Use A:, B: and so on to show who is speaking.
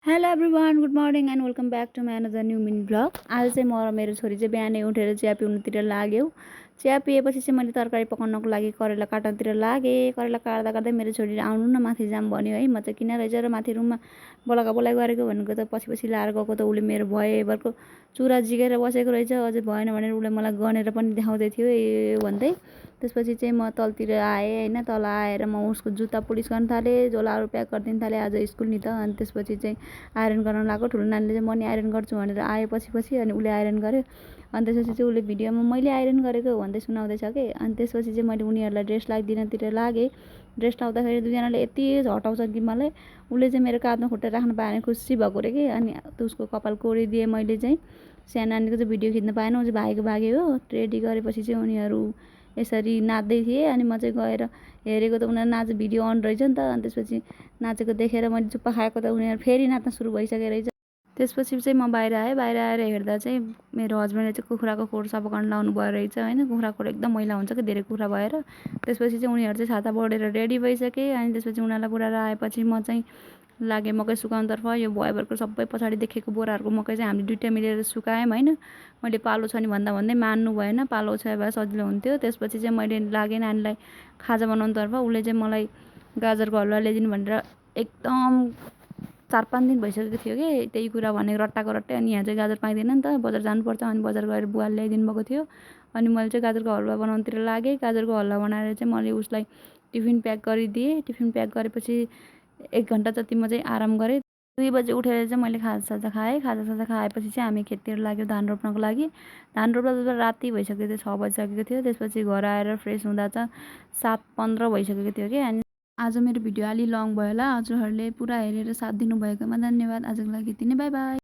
A: Hello everyone, good morning and welcome back to my another new mini vlog. आज चाहिँ म र मेरो छोरी चाहिँ बिहानै उठेर चिया पिउनुतिर लाग्यौँ। चिया पिएपछि चाहिँ मैले तरकारी पकाउनको लागि करेला काट्नतिर लागेँ। करेला काट्दा काट्दै मेरो छोरीले आउनु न माथि जाम भन्यो है। म चाहिँ किन रहेछ र माथि रुममा बोलाएको बोलाइ गरेको भनेको त पछि पछि लाएर गएको त उसले मेरो भएभरको चुरा जिगेर बसेको रहेछ। अझै भएन भनेर उसले मलाई गनेर पनि देखाउँदै थियो ए भन्दै। त्यसपछि चाहिँ म तलतिर आएँ होइन। तल आएर म उसको जुत्ता पुलिस गर्न थालेँ, झोलाहरू प्याक गरिदिन थालेँ, आज स्कुल नि त। अनि त्यसपछि चाहिँ आइरन गर्न लाग्यो। ठुलो नानीले चाहिँ म नि आइरन गर्छु भनेर आयो पछि अनि उसले आइरन गर्यो। अनि त्यसपछि चाहिँ उसले भिडियोमा मैले आइरन गरेको भन्दै सुनाउँदैछ कि। अनि त्यसपछि चाहिँ मैले उनीहरूलाई ड्रेस लगाइदिनतिर लागेँ। ड्रेस लाउँदाखेरि दुईजनाले यति झटाउँछ कि मलाई। उसले चाहिँ मेरो काँधमा खुट्टा राख्न पाएन, खुसी भएको रे कि। अनि उसको कपाल कोरिदिएँ मैले चाहिँ। सानो नानीको चाहिँ भिडियो खिच्न पाएन, ऊ चाहिँ भागेको भाग्यो हो। रेडी गरेपछि चाहिँ उनीहरू यसरी नाच्दै थिए। अनि म चाहिँ गएर हेरेको त उनीहरू नाच भिडियो अन रहेछ नि त। अनि त्यसपछि नाचेको देखेर मैले चुप्पा खाएको त उनीहरू फेरि नाच्न सुरु भइसकेको रहेछ। त्यसपछि चाहिँ म बाहिर आएँ। बाहिर आएर हेर्दा चाहिँ मेरो हस्बेन्डले चाहिँ कुखुराको खोर सफा गर्न लाउनु भयो रहेछ होइन। कुखुराको खोर एकदम मैला हुन्छ कि धेरै कुखुरा भएर। त्यसपछि चाहिँ उनीहरू चाहिँ छाता बढेर रेडी भइसके। अनि त्यसपछि उनीहरूलाई पुऱ्याएर आएपछि म चाहिँ लागेँ मकै सुकाउनुतर्फ। यो भुवाभरको सबै पछाडि देखेको बोराहरूको मकै चाहिँ हामीले दुइटा मिलेर सुकायौँ होइन। मैले पालो छ नि भन्दा भन्दै मान्नु भएन, पालो छ भए सजिलो हुन्थ्यो। त्यसपछि चाहिँ मैले लागेँ नानीलाई खाजा बनाउनुतर्फ। उसले चाहिँ मलाई गाजरको हलुवा ल्याइदिनु भनेर एकदम 4-5 दिन भइसकेको थियो कि त्यही कुरा भनेको रट्टाको रट्टै। अनि यहाँ चाहिँ गाजर पाइँदैन नि त, बजार जानुपर्छ। अनि बजार गएर बुवाले ल्याइदिनु भएको थियो। अनि मैले चाहिँ गाजरको हलुवा बनाउनुतिर लागेँ। गाजरको हलुवा बनाएर चाहिँ मैले उसलाई टिफिन प्याक गरिदिएँ। टिफिन प्याक गरेपछि 1 घन्टा जति म चाहिँ आराम गरेँ। 2 बजे उठेर चाहिँ मैले खाजासाजा खाएँ। खाजासाजा खाएपछि चाहिँ हामी खेततिर लाग्यौँ धान रोप्नको लागि। धान रोप्दा राति भइसकेको थियो, 6 बजिसकेको थियो। त्यसपछि घर आएर फ्रेस हुँदा चाहिँ 7:15 भइसकेको थियो कि। अनि आज मेरो भिडियो अलि लङ भयो होला। हजुरहरूले पुरा हेरेर साथ दिनुभएकोमा धन्यवाद। आजको लागि यति नै, बाई बाई।